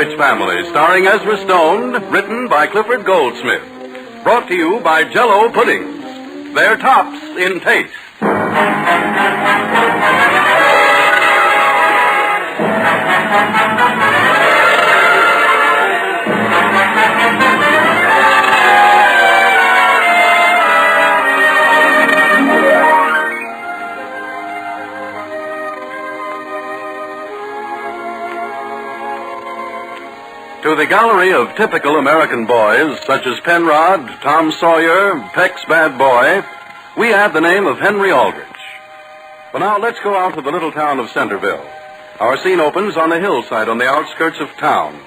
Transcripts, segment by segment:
Aldrich Family, starring Ezra Stone, written by Clifford Goldsmith. Brought to you by Jell-O Puddings. They're tops in taste. To the gallery of typical American boys, such as Penrod, Tom Sawyer, Peck's Bad Boy, we add the name of Henry Aldrich. But now let's go out to the little town of Centerville. Our scene opens on a hillside on the outskirts of town.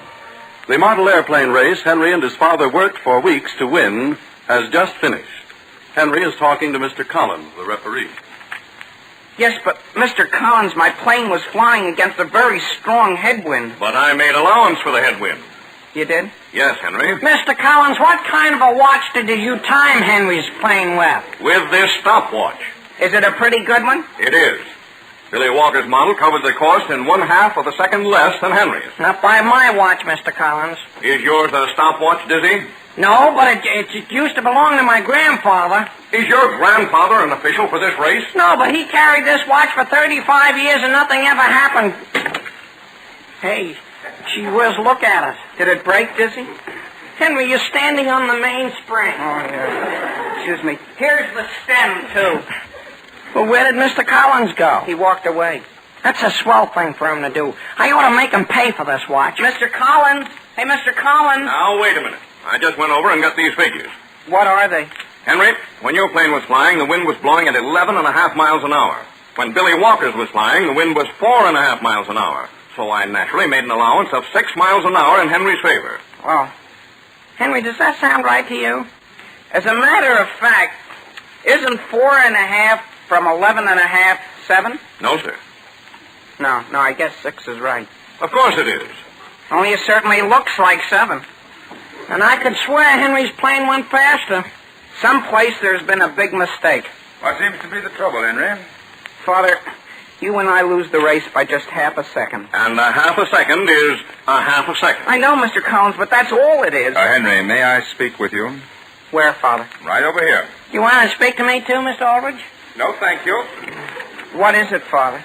The model airplane race Henry and his father worked for weeks to win has just finished. Henry is talking to Mr. Collins, the referee. Yes, but, Mr. Collins, my plane was flying against a very strong headwind. But I made allowance for the headwind. You did? Yes, Henry. Mr. Collins, what kind of a watch did you time Henry's plane with? With this stopwatch. Is it a pretty good one? It is. Billy Walker's model covered the course in 1/2 of a second less than Henry's. Not by my watch, Mr. Collins. Is yours a stopwatch, Dizzy? No, but it used to belong to my grandfather. Is your grandfather an official for this race? No, but he carried this watch for 35 years and nothing ever happened. Hey, gee whiz, look at us. Did it break, Dizzy? Henry, you're standing on the mainspring. Oh, yeah. Excuse me. Here's the stem, too. Well, where did Mr. Collins go? He walked away. That's a swell thing for him to do. I ought to make him pay for this watch. Mr. Collins! Hey, Mr. Collins! Now, wait a minute. I just went over and got these figures. What are they? Henry, when your plane was flying, the wind was blowing at 11.5 miles an hour. When Billy Walker's was flying, the wind was 4.5 miles an hour. So I naturally made an allowance of 6 miles an hour in Henry's favor. Oh. Henry, does that sound right to you? As a matter of fact, isn't 4.5 from 11.5 7? No, sir. No, I guess 6 is right. Of course it is. Only it certainly looks like 7. And I could swear Henry's plane went faster. Someplace there's been a big mistake. What seems to be the trouble, Henry? Father, you and I lose the race by just half a second. And a half a second is a half a second. I know, Mr. Collins, but that's all it is. Henry, may I speak with you? Where, Father? Right over here. You want to speak to me too, Mr. Aldrich? No, thank you. What is it, Father?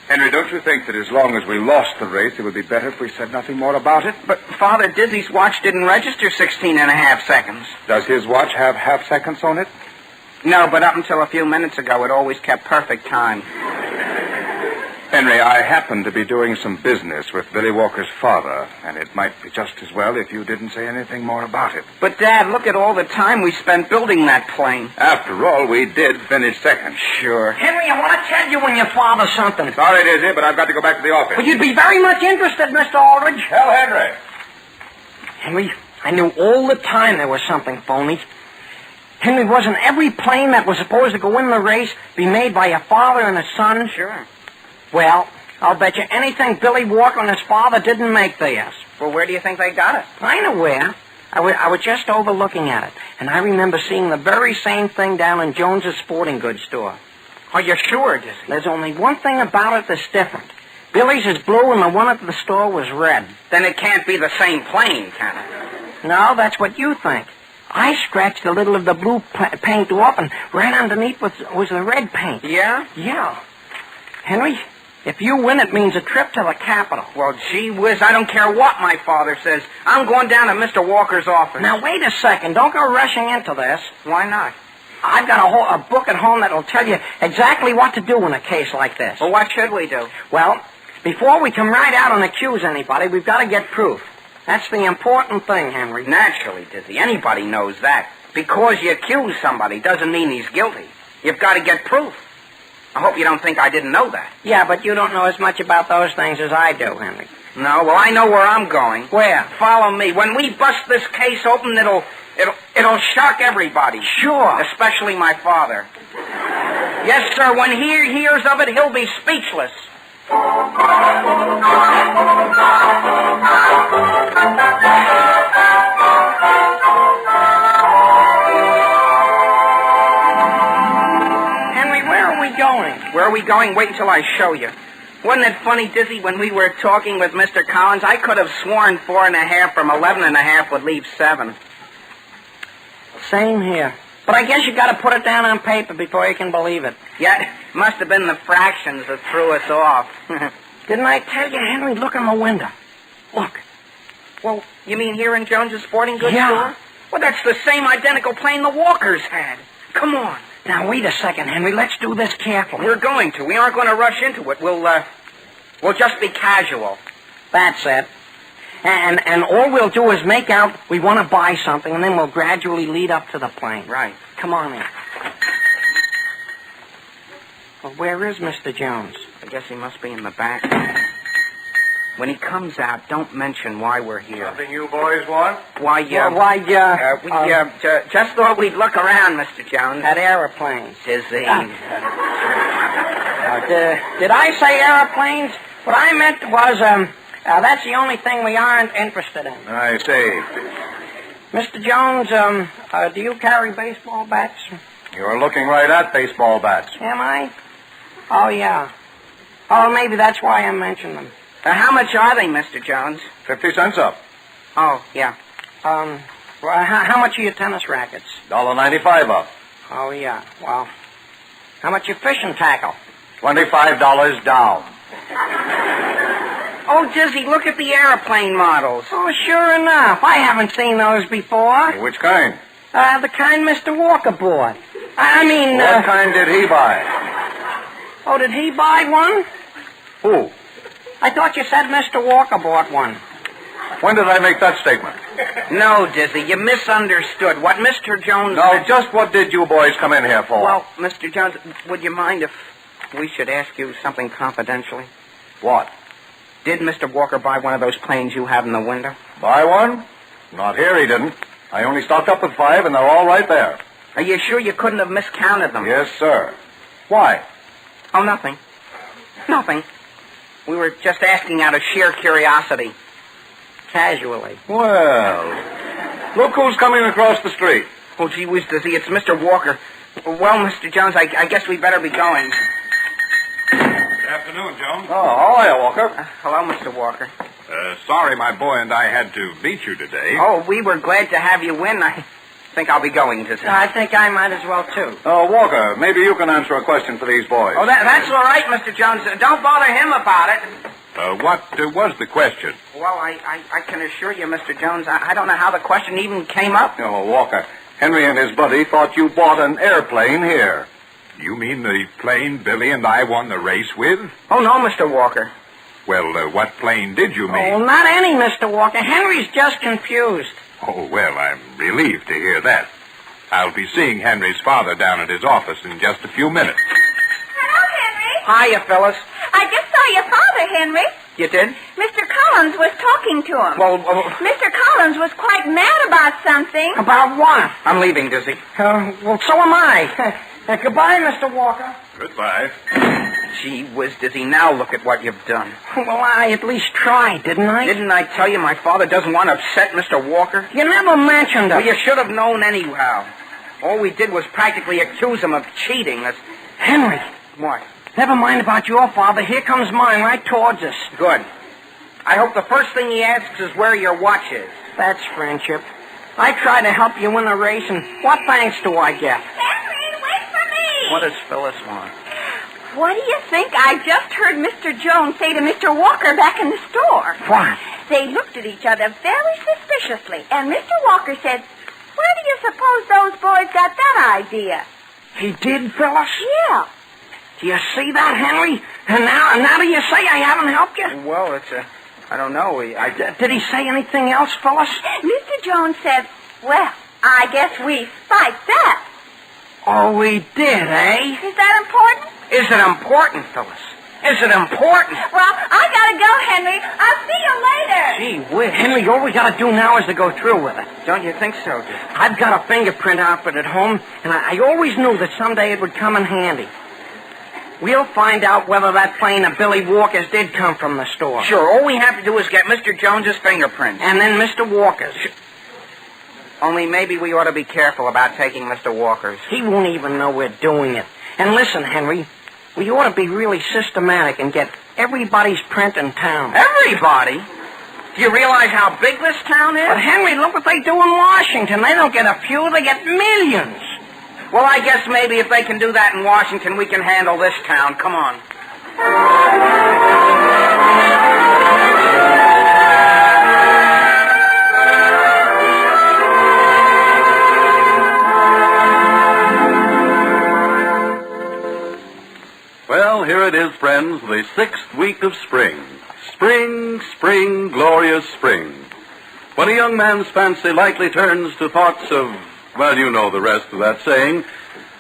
Henry, don't you think that as long as we lost the race, it would be better if we said nothing more about it? But, Father, Dizzy's watch didn't register 16.5 seconds. Does his watch have half seconds on it? No, but up until a few minutes ago, it always kept perfect time. Henry, I happen to be doing some business with Billy Walker's father, and it might be just as well if you didn't say anything more about it. But, Dad, look at all the time we spent building that plane. After all, we did finish second. Sure. Henry, I want to tell you and your father something. Sorry, Dizzy, but I've got to go back to the office. Well, you'd be very much interested, Mr. Aldrich. Tell Henry. Henry, I knew all the time there was something phony. Henry, wasn't every plane that was supposed to go in the race be made by a father and a son? Sure. Well, I'll bet you anything Billy Walker and his father didn't make theirs. Well, where do you think they got it? I know where. I was just overlooking at it, and I remember seeing the very same thing down in Jones's sporting goods store. Are you sure, Dizzy? There's only one thing about it that's different. Billy's is blue and the one at the store was red. Then it can't be the same plane, can it? No, that's what you think. I scratched a little of the blue paint off, and right underneath was the red paint. Yeah? Yeah. Henry, if you win, it means a trip to the Capitol. Well, gee whiz, I don't care what my father says. I'm going down to Mr. Walker's office. Now, wait a second. Don't go rushing into this. Why not? I've got a book at home that'll tell you exactly what to do in a case like this. Well, what should we do? Well, before we come right out and accuse anybody, we've got to get proof. That's the important thing, Henry. Naturally, Dizzy. Anybody knows that. Because you accuse somebody doesn't mean he's guilty. You've got to get proof. I hope you don't think I didn't know that. Yeah, but you don't know as much about those things as I do, Henry. No, well, I know where I'm going. Where? Follow me. When we bust this case open, it'll shock everybody. Sure. Especially my father. Yes, sir, when he hears of it, he'll be speechless. Henry, where are we going? Where are we going? Wait until I show you. Wasn't it funny, Dizzy, when we were talking with Mr. Collins? I could have sworn 4.5 from 11.5 would leave 7. Same here. But I guess you got to put it down on paper before you can believe it. Yeah, must have been the fractions that threw us off. Didn't I tell you, Henry? Look in the window. Look. Well, you mean here in Jones's Sporting Goods Yeah. store? Well, that's the same identical plane the Walkers had. Come on. Now, wait a second, Henry. Let's do this carefully. We're going to. We aren't going to rush into it. We'll just be casual. That's it. And all we'll do is make out we want to buy something, and then we'll gradually lead up to the plane. Right. Come on in. Well, where is Mr. Jones? I guess he must be in the back. When he comes out, don't mention why we're here. Something you boys want? Why, We just thought we'd look around, Mr. Jones. at airplanes. Dizzy. Did I say airplanes? What I meant was, that's the only thing we aren't interested in. I see. Mr. Jones, do you carry baseball bats? You're looking right at baseball bats. Am I? Oh, yeah. Oh, maybe that's why I mentioned them. How much are they, Mr. Jones? 50 cents up. Oh, yeah. Well, how much are your tennis rackets? $1.95 up. Oh, yeah. Well, how much your fishing tackle? $25 down. Oh, Dizzy, look at the airplane models. Oh, sure enough. I haven't seen those before. Which kind? The kind Mr. Walker bought. I mean, What kind did he buy? Oh, did he buy one? Who? I thought you said Mr. Walker bought one. When did I make that statement? No, Dizzy, you misunderstood. What Mr. Jones... No, just what did you boys come in here for? Well, Mr. Jones, would you mind if we should ask you something confidentially? What? Did Mr. Walker buy one of those planes you have in the window? Buy one? Not here, he didn't. I only stocked up with 5, and they're all right there. Are you sure you couldn't have miscounted them? Yes, sir. Why? Oh, nothing. Nothing. We were just asking out of sheer curiosity. Casually. Well, look who's coming across the street. Oh, gee whiz, Dizzy, it's Mr. Walker. Well, Mr. Jones, I guess we better be going. Good afternoon, Jones. Oh, hiya, Walker. Hello, Mr. Walker. Sorry my boy and I had to meet you today. Oh, we were glad to have you in. I think I'll be going, Dizzy. I think I might as well, too. Oh, Walker, maybe you can answer a question for these boys. Oh, that's all right, Mr. Jones. Don't bother him about it. What was the question? Well, I can assure you, Mr. Jones, I don't know how the question even came up. Oh, Walker, Henry and his buddy thought you bought an airplane here. You mean the plane Billy and I won the race with? Oh, no, Mr. Walker. Well, what plane did you mean? Oh, not any, Mr. Walker. Henry's just confused. Oh, well, I'm relieved to hear that. I'll be seeing Henry's father down at his office in just a few minutes. Hello, Henry. Hiya, Phyllis. I just saw your father, Henry. You did? Mr. Collins was talking to him. Well, Mr. Collins was quite mad about something. About what? I'm leaving, Dizzy. Well, so am I. Goodbye, Mr. Walker. Goodbye. Gee whiz, Dizzy, now look at what you've done. Well, I at least tried, didn't I? Didn't I tell you my father doesn't want to upset Mr. Walker? You never mentioned Well, it. you should have known anyhow. All we did was practically accuse him of cheating. That's... Henry, What? never mind about your father. Here comes mine right towards us. Good. I hope the first thing he asks is where your watch is. That's friendship. I tried to help you win the race, and what thanks do I get? Henry, wait for me. What does Phyllis want? What do you think I just heard Mr. Jones say to Mr. Walker back in the store? What? They looked at each other very suspiciously, and Mr. Walker said, "Where do you suppose those boys got that idea?" He did, Phyllis? Yeah. Do you see that, Henry? And now do you say I haven't helped you? Well, I don't know. Did he say anything else, Phyllis? Mr. Jones said, "Well, I guess we fight that." Oh, we did, eh? Is that important? Is it important, Phyllis? Is it important? Well, I gotta go, Henry. I'll see you later. Gee whiz. Henry, all we gotta do now is to go through with it. Don't you think so, Dizzy? I've got a fingerprint outfit at home, and I always knew that someday it would come in handy. We'll find out whether that plane of Billy Walker's did come from the store. Sure, all we have to do is get Mr. Jones's fingerprints. And then Mr. Walker's. Only maybe we ought to be careful about taking Mr. Walker's. He won't even know we're doing it. And listen, Henry, we ought to be really systematic and get everybody's print in town. Everybody? Do you realize how big this town is? But, Henry, look what they do in Washington. They don't get a few, they get millions. Well, I guess maybe if they can do that in Washington, we can handle this town. Come on. Well, here it is, friends, the 6th week of spring. Spring, spring, glorious spring. When a young man's fancy likely turns to thoughts of, well, you know the rest of that saying.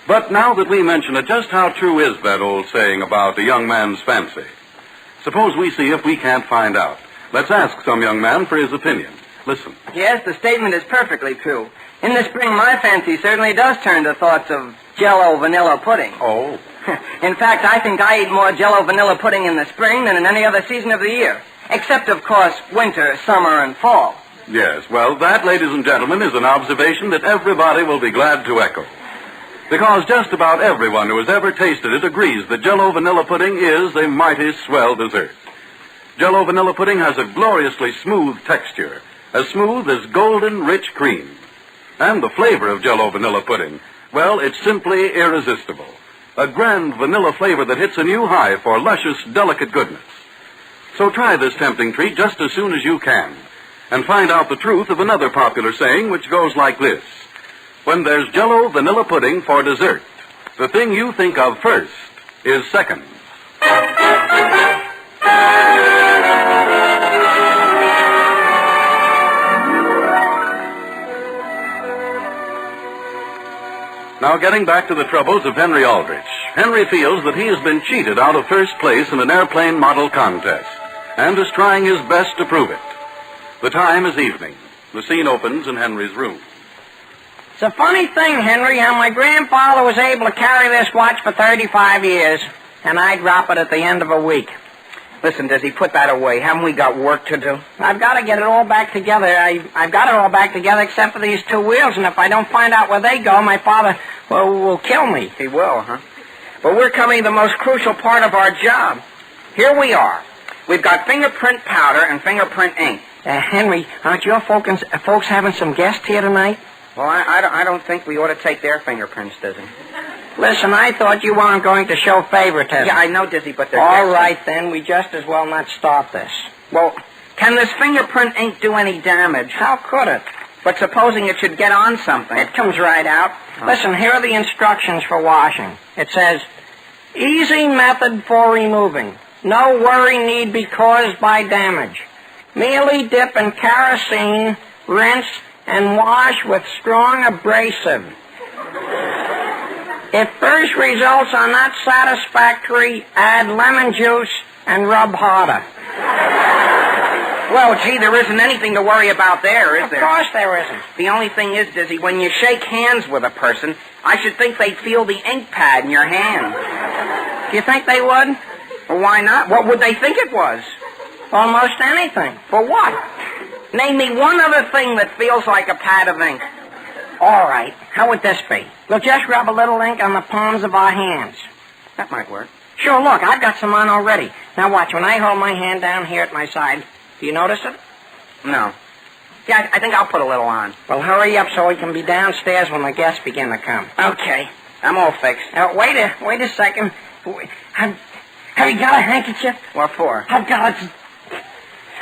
But now that we mention it, just how true is that old saying about a young man's fancy? Suppose we see if we can't find out. Let's ask some young man for his opinion. Listen. Yes, the statement is perfectly true. In the spring, my fancy certainly does turn to thoughts of Jell-O vanilla pudding. Oh. In fact, I think I eat more Jell-O vanilla pudding in the spring than in any other season of the year. Except, of course, winter, summer, and fall. Yes, well, that, ladies and gentlemen, is an observation that everybody will be glad to echo. Because just about everyone who has ever tasted it agrees that Jell-O vanilla pudding is a mighty swell dessert. Jell-O vanilla pudding has a gloriously smooth texture, as smooth as golden rich cream. And the flavor of Jell-O vanilla pudding, well, it's simply irresistible. A grand vanilla flavor that hits a new high for luscious, delicate goodness. So try this tempting treat just as soon as you can, and find out the truth of another popular saying which goes like this. When there's Jell-O vanilla pudding for dessert, the thing you think of first is second. Now, getting back to the troubles of Henry Aldrich. Henry feels that he has been cheated out of first place in an airplane model contest, and is trying his best to prove it. The time is evening. The scene opens in Henry's room. It's a funny thing, Henry, how my grandfather was able to carry this watch for 35 years, and I drop it at the end of a week. Listen, does he put that away? Haven't we got work to do? I've got to get it all back together. I've got it all back together except for these two wheels, and if I don't find out where they go, my father will kill me. He will, huh? But we're coming to the most crucial part of our job. Here we are. We've got fingerprint powder and fingerprint ink. Henry, aren't your folks having some guests here tonight? Well, I don't think we ought to take their fingerprints, Dizzy. Listen, I thought you weren't going to show favoritism. Yeah, I know, Dizzy, but they're all right, then. We just as well not start this. Well, can this fingerprint ink do any damage? How could it? But supposing it should get on something. It comes right out. Oh. Listen, here are the instructions for washing. It says, easy method for removing. No worry need be caused by damage. Merely dip in kerosene, rinse, and wash with strong abrasive. If first results are not satisfactory, add lemon juice and rub harder. Well, gee, there isn't anything to worry about there, is there? Of course there isn't. The only thing is, Dizzy, when you shake hands with a person, I should think they'd feel the ink pad in your hand. Do you think they would? Well, why not? What would they think it was? Almost anything. For what? Name me one other thing that feels like a pad of ink. All right. How would this be? We'll just rub a little ink on the palms of our hands. That might work. Sure, look, I've got some on already. Now watch, when I hold my hand down here at my side, do you notice it? No. Yeah, I think I'll put a little on. Well, hurry up so we can be downstairs when the guests begin to come. Okay. I'm all fixed. Wait a second. Have you got a handkerchief? What for? I've got it.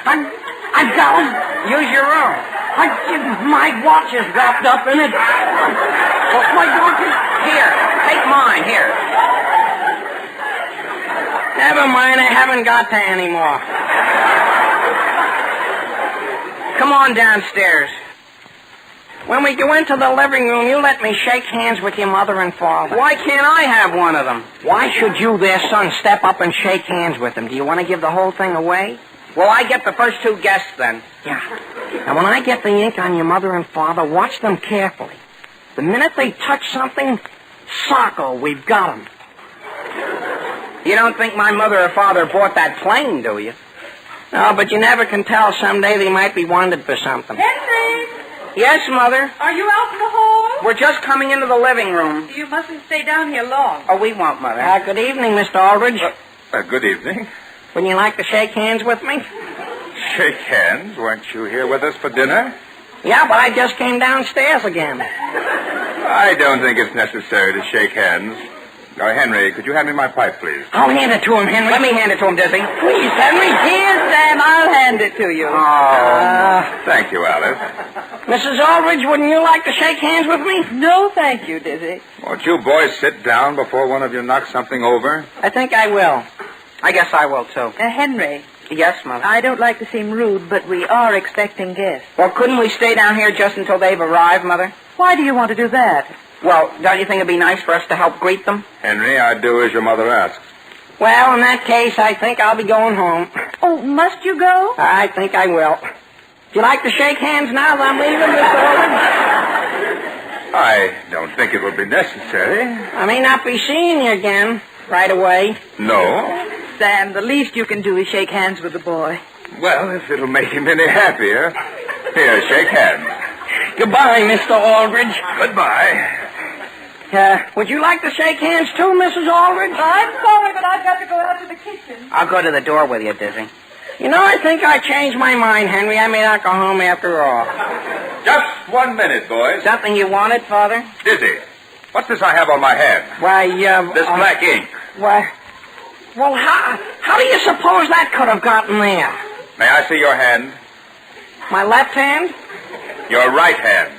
I've got it. Use your own. My watch is wrapped up in it. My watch is... Here, take mine, here. Never mind, I haven't got to anymore. Come on downstairs. When we go into the living room, you let me shake hands with your mother and father. Why can't I have one of them? Why should you, their son, step up and shake hands with them? Do you want to give the whole thing away? Well, I get the first two guests, then. Yeah. Now, when I get the ink on your mother and father, watch them carefully. The minute they touch something, socko, we've got them. You don't think my mother or father bought that plane, do you? No, but you never can tell. Someday they might be wanted for something. Henry! Yes, Mother? Are you out in the hall? We're just coming into the living room. You mustn't stay down here long. Oh, we won't, Mother. Good evening, Mr. Aldrich. Good evening. Wouldn't you like to shake hands with me? Shake hands? Weren't you here with us for dinner? Yeah, but I just came downstairs again. I don't think it's necessary to shake hands. Henry, could you hand me my pipe, please? I'll hand it to him, Henry. Let me hand it to him, Dizzy. Please, Henry. Here, Sam, I'll hand it to you. Thank you, Alice. Mrs. Aldrich, wouldn't you like to shake hands with me? No, thank you, Dizzy. Won't you boys sit down before one of you knocks something over? I think I will. I guess I will, too. Henry, Yes, Mother. I don't like to seem rude, but we are expecting guests. Well, couldn't we stay down here just until they've arrived, Mother? Why do you want to do that? Well, don't you think it'd be nice for us to help greet them? Henry, I'd do as your mother asks. Well, in that case, I think I'll be going home. Oh, must you go? I think I will. Would you like to shake hands now that I'm leaving, Mr. Aldrich? I don't think it will be necessary. I may not be seeing you again right away. No. Sam, the least you can do is shake hands with the boy. Well, if it'll make him any happier. Here, shake hands. Goodbye, Mr. Aldrich. Goodbye. Would you like to shake hands too, Mrs. Aldrich? I'm sorry, but I've got to go out to the kitchen. I'll go to the door with you, Dizzy. You know, I think I changed my mind, Henry. I may not go home after all. Just 1 minute, boys. Something you wanted, Father? Dizzy, what's this I have on my hand? Why, This black ink. Why... Well, how do you suppose that could have gotten there? May I see your hand? My left hand? Your right hand.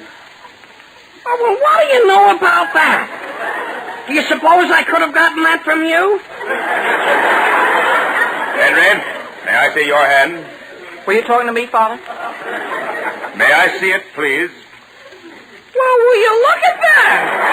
Oh, well, what do you know about that? Do you suppose I could have gotten that from you? Henry, may I see your hand? Were you talking to me, Father? May I see it, please? Well, will you look at that?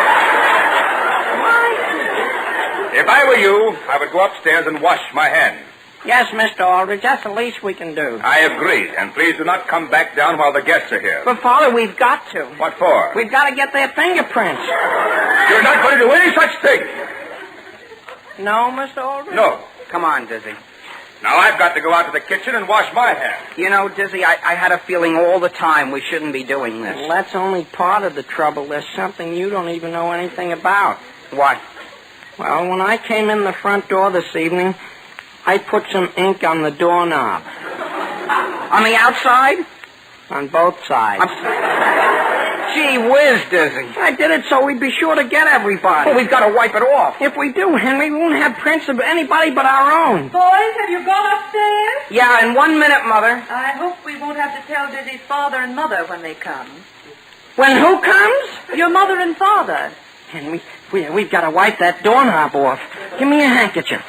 If I were you, I would go upstairs and wash my hands. Yes, Mr. Aldrich, that's the least we can do. I agree, and please do not come back down while the guests are here. But, Father, we've got to. What for? We've got to get their fingerprints. You're not going to do any such thing. No, Mr. Aldrich? No. Come on, Dizzy. Now I've got to go out to the kitchen and wash my hands. You know, Dizzy, I had a feeling all the time we shouldn't be doing this. Well, that's only part of the trouble. There's something you don't even know anything about. What? Well, when I came in the front door this evening, I put some ink on the doorknob. On the outside? On both sides. Gee whiz, Dizzy. I did it so we'd be sure to get everybody. Well, we've got to wipe it off. If we do, Henry, we won't have prints of anybody but our own. Boys, have you gone upstairs? Yeah, in 1 minute, Mother. I hope we won't have to tell Dizzy's father and mother when they come. When who comes? Your mother and father. Henry, we've got to wipe that doorknob off. Give me a handkerchief.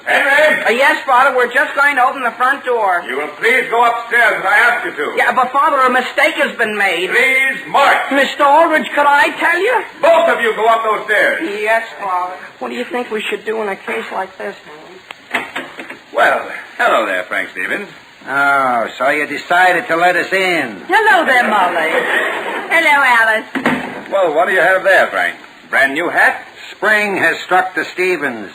Henry! Yes, Father, we're just going to open the front door. You will please go upstairs as I asked you to. Yeah, but, Father, a mistake has been made. Please march. Mr. Aldrich, could I tell you? Both of you go up those stairs. Yes, Father. What do you think we should do in a case like this, Henry? Well, hello there, Frank Stevens. Oh, so you decided to let us in. Hello there, Molly. Hello, Alice. Well, what do you have there, Frank? Brand new hat? Spring has struck the Stevens.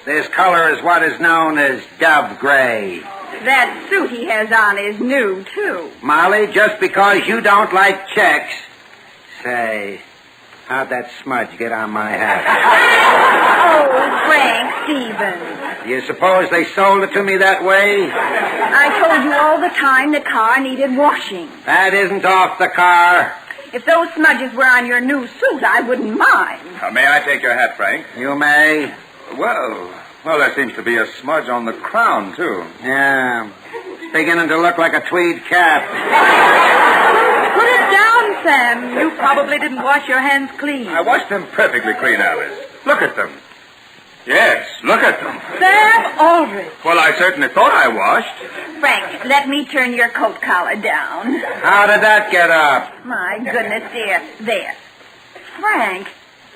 This color is what is known as dove gray. That suit he has on is new, too. Molly, just because you don't like checks... Say, how'd that smudge get on my hat? Oh, Frank Stevens. Do you suppose they sold it to me that way? I told you all the time the car needed washing. That isn't off the car. If those smudges were on your new suit, I wouldn't mind. May I take your hat, Frank? You may. Well, there seems to be a smudge on the crown, too. Yeah. It's beginning to look like a tweed cap. Put it down, Sam. You probably didn't wash your hands clean. I washed them perfectly clean, Alice. Look at them. Yes, look at them. Sam Aldrich. Well, I certainly thought I washed. Frank, let me turn your coat collar down. How did that get up? My goodness, dear. There. Frank,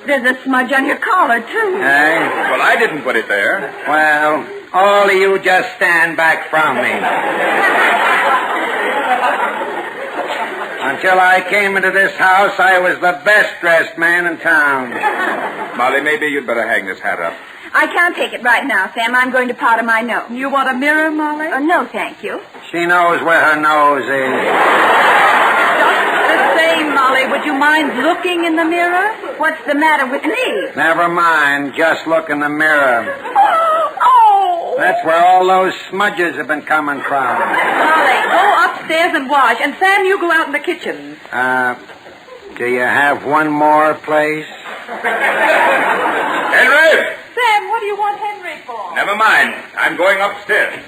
there's a smudge on your collar, too. Eh? Well, I didn't put it there. Well, all of you just stand back from me. Until I came into this house, I was the best-dressed man in town. Molly, maybe you'd better hang this hat up. I can't take it right now, Sam. I'm going to powder my nose. You want a mirror, Molly? No, thank you. She knows where her nose is. Just the same, Molly. Would you mind looking in the mirror? What's the matter with me? Never mind. Just look in the mirror. Oh! That's where all those smudges have been coming from. Molly, go upstairs and wash. And Sam, you go out in the kitchen. Do you have one more place? Henry! Sam, what do you want Henry for? Never mind. I'm going upstairs.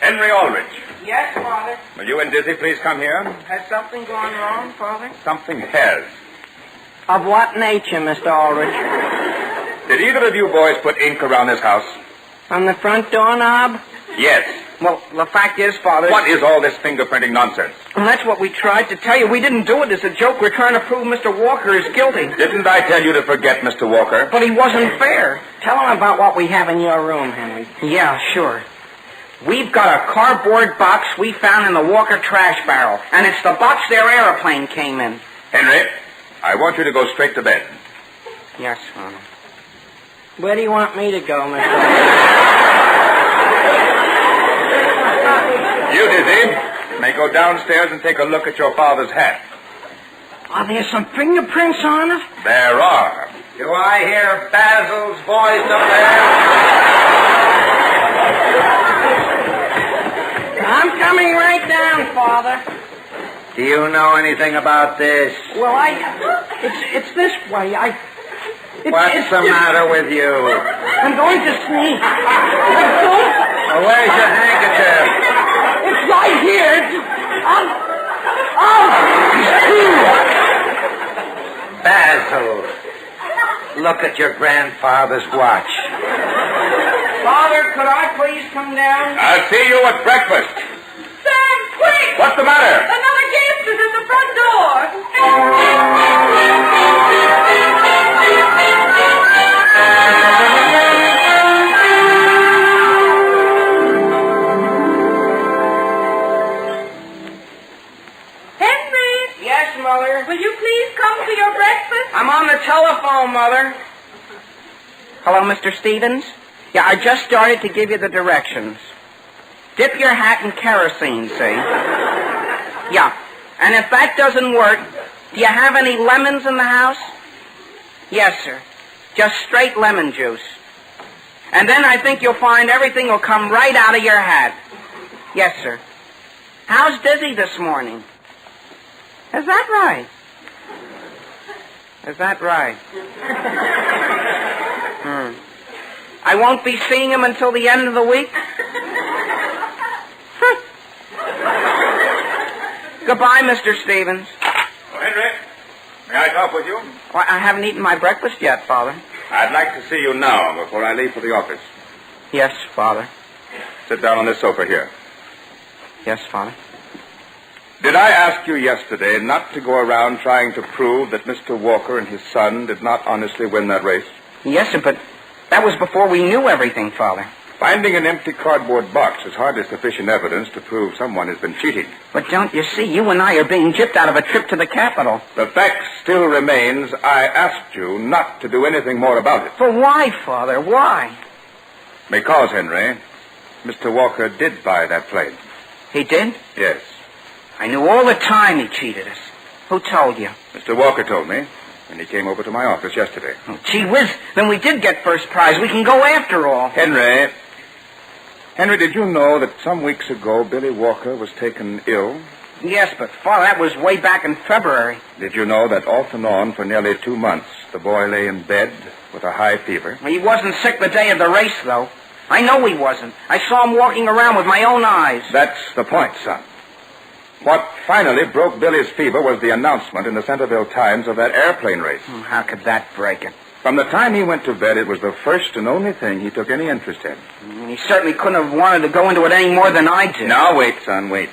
Henry Aldrich. Yes, Father. Will you and Dizzy please come here? Has something gone wrong, Father? Something has. Of what nature, Mr. Aldrich? Did either of you boys put ink around this house? On the front doorknob? Yes. Well, the fact is, Father... What is all this fingerprinting nonsense? Well, that's what we tried to tell you. We didn't do it as a joke. We're trying to prove Mr. Walker is guilty. Didn't I tell you to forget Mr. Walker? But he wasn't fair. Tell him about what we have in your room, Henry. Yeah, sure. We've got a cardboard box we found in the Walker trash barrel, and it's the box their airplane came in. Henry, I want you to go straight to bed. Yes, Father. Where do you want me to go, Mr. You, Dizzy, may go downstairs and take a look at your father's hat. Are there some fingerprints on it? There are. Do I hear Basil's voice up there? I'm coming right down, Father. Do you know anything about this? Well, it's this way. What's the matter with you? I'm going to sneak. Well, where's your handkerchief? It's right here. Basil, look at your grandfather's watch. Father, could I please come down? I'll see you at breakfast. Sam, quick! What's the matter? Another guest is at the front door. Henry! Yes, Mother. Will you please come to your breakfast? I'm on the telephone, Mother. Hello, Mr. Stevens? Yeah, I just started to give you the directions. Dip your hat in kerosene, see? Yeah. And if that doesn't work, do you have any lemons in the house? Yes, sir. Just straight lemon juice. And then I think you'll find everything will come right out of your hat. Yes, sir. How's Dizzy this morning? Is that right? Is that right? I won't be seeing him until the end of the week? Goodbye, Mr. Stevens. Oh, Henry, may I talk with you? Well, I haven't eaten my breakfast yet, Father. I'd like to see you now before I leave for the office. Yes, Father. Sit down on this sofa here. Yes, Father. Did I ask you yesterday not to go around trying to prove that Mr. Walker and his son did not honestly win that race? Yes, sir, but that was before we knew everything, Father. Finding an empty cardboard box is hardly sufficient evidence to prove someone has been cheating. But don't you see, you and I are being gypped out of a trip to the Capitol. The fact still remains I asked you not to do anything more about it. But why, Father? Why? Because, Henry, Mr. Walker did buy that plane. He did? Yes. I knew all the time he cheated us. Who told you? Mr. Walker told me when he came over to my office yesterday. Oh, gee whiz, then we did get first prize. We can go after all. Henry, did you know that some weeks ago Billy Walker was taken ill? Yes, but, Father, that was way back in February. Did you know that off and on for nearly 2 months the boy lay in bed with a high fever? He wasn't sick the day of the race, though. I know he wasn't. I saw him walking around with my own eyes. That's the point, son. What finally broke Billy's fever was the announcement in the Centerville Times of that airplane race. How could that break it? From the time he went to bed, it was the first and only thing he took any interest in. He certainly couldn't have wanted to go into it any more than I did. Now, wait, son, wait.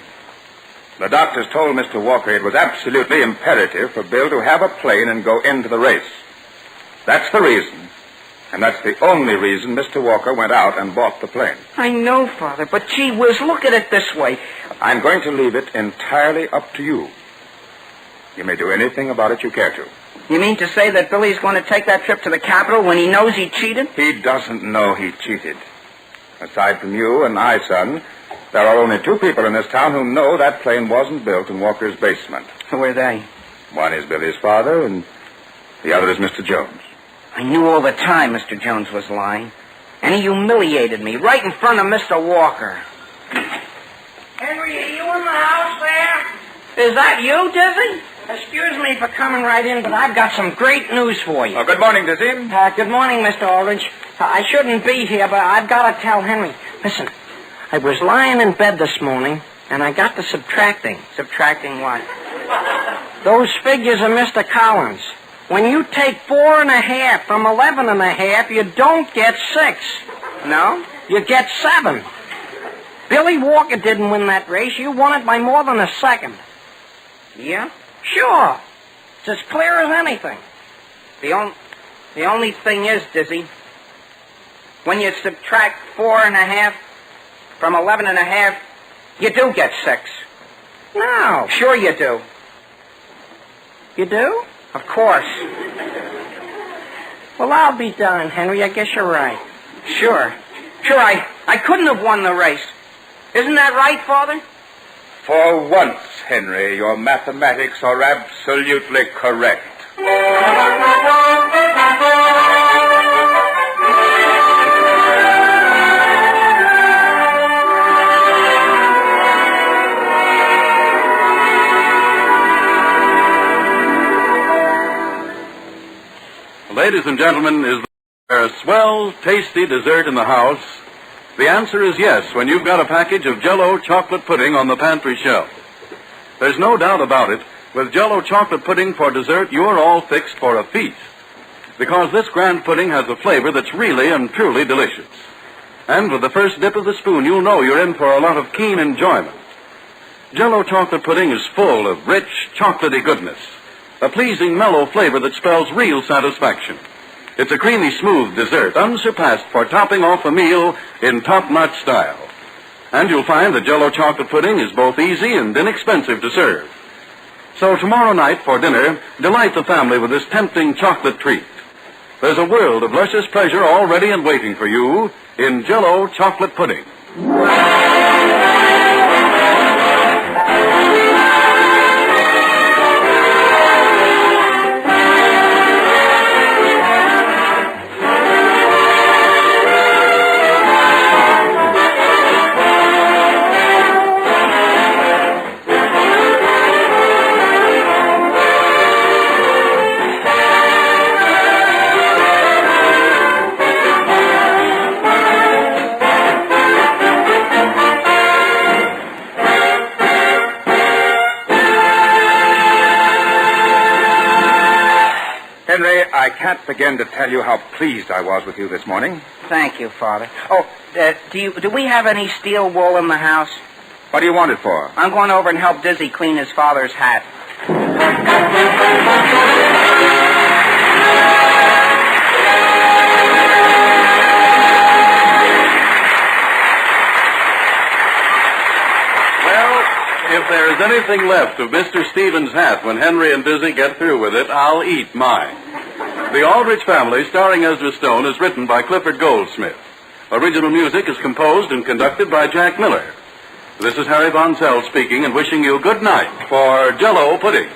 The doctors told Mr. Walker it was absolutely imperative for Bill to have a plane and go into the race. That's the reason. And that's the only reason Mr. Walker went out and bought the plane. I know, Father, but gee whiz, look at it this way. I'm going to leave it entirely up to you. You may do anything about it you care to. You mean to say that Billy's going to take that trip to the Capitol when he knows he cheated? He doesn't know he cheated. Aside from you and I, son, there are only 2 people in this town who know that plane wasn't built in Walker's basement. Who are they? One is Billy's father, and the other is Mr. Jones. I knew all the time Mr. Jones was lying. And he humiliated me right in front of Mr. Walker. Henry, are you in the house there? Is that you, Dizzy? Excuse me for coming right in, but I've got some great news for you. Oh, good morning, Dizzy. Good morning, Mr. Aldrich. I shouldn't be here, but I've got to tell Henry. Listen, I was lying in bed this morning, and I got to subtracting. Subtracting what? Those figures of Mr. Collins. When you take 4.5 from 11.5, you don't get 6. No? You get 7. Billy Walker didn't win that race. You won it by more than a second. Yeah? Sure. It's as clear as anything. The only thing is, Dizzy, when you subtract 4.5 from 11.5, you do get 6. No. Sure you do. You do? Of course. Well, I'll be darned, Henry. I guess you're right. Sure. Sure, I couldn't have won the race. Isn't that right, Father? For once, Henry, your mathematics are absolutely correct. Ladies and gentlemen, is there a swell, tasty dessert in the house? The answer is yes when you've got a package of Jell-O chocolate pudding on the pantry shelf. There's no doubt about it. With Jell-O chocolate pudding for dessert, you're all fixed for a feast. Because this grand pudding has a flavor that's really and truly delicious. And with the first dip of the spoon, you'll know you're in for a lot of keen enjoyment. Jell-O chocolate pudding is full of rich, chocolatey goodness. A pleasing, mellow flavor that spells real satisfaction. It's a creamy, smooth dessert, unsurpassed for topping off a meal in top-notch style. And you'll find that Jell-O chocolate pudding is both easy and inexpensive to serve. So tomorrow night for dinner, delight the family with this tempting chocolate treat. There's a world of luscious pleasure all ready and waiting for you in Jell-O chocolate pudding. Henry, I can't begin to tell you how pleased I was with you this morning. Thank you, Father. Oh, do we have any steel wool in the house? What do you want it for? I'm going over and help Dizzy clean his father's hat. If there's anything left of Mr. Stevens' hat when Henry and Dizzy get through with it, I'll eat mine. The Aldrich Family, starring Ezra Stone, is written by Clifford Goldsmith. Original music is composed and conducted by Jack Miller. This is Harry Von Zell speaking and wishing you good night for Jell-O pudding.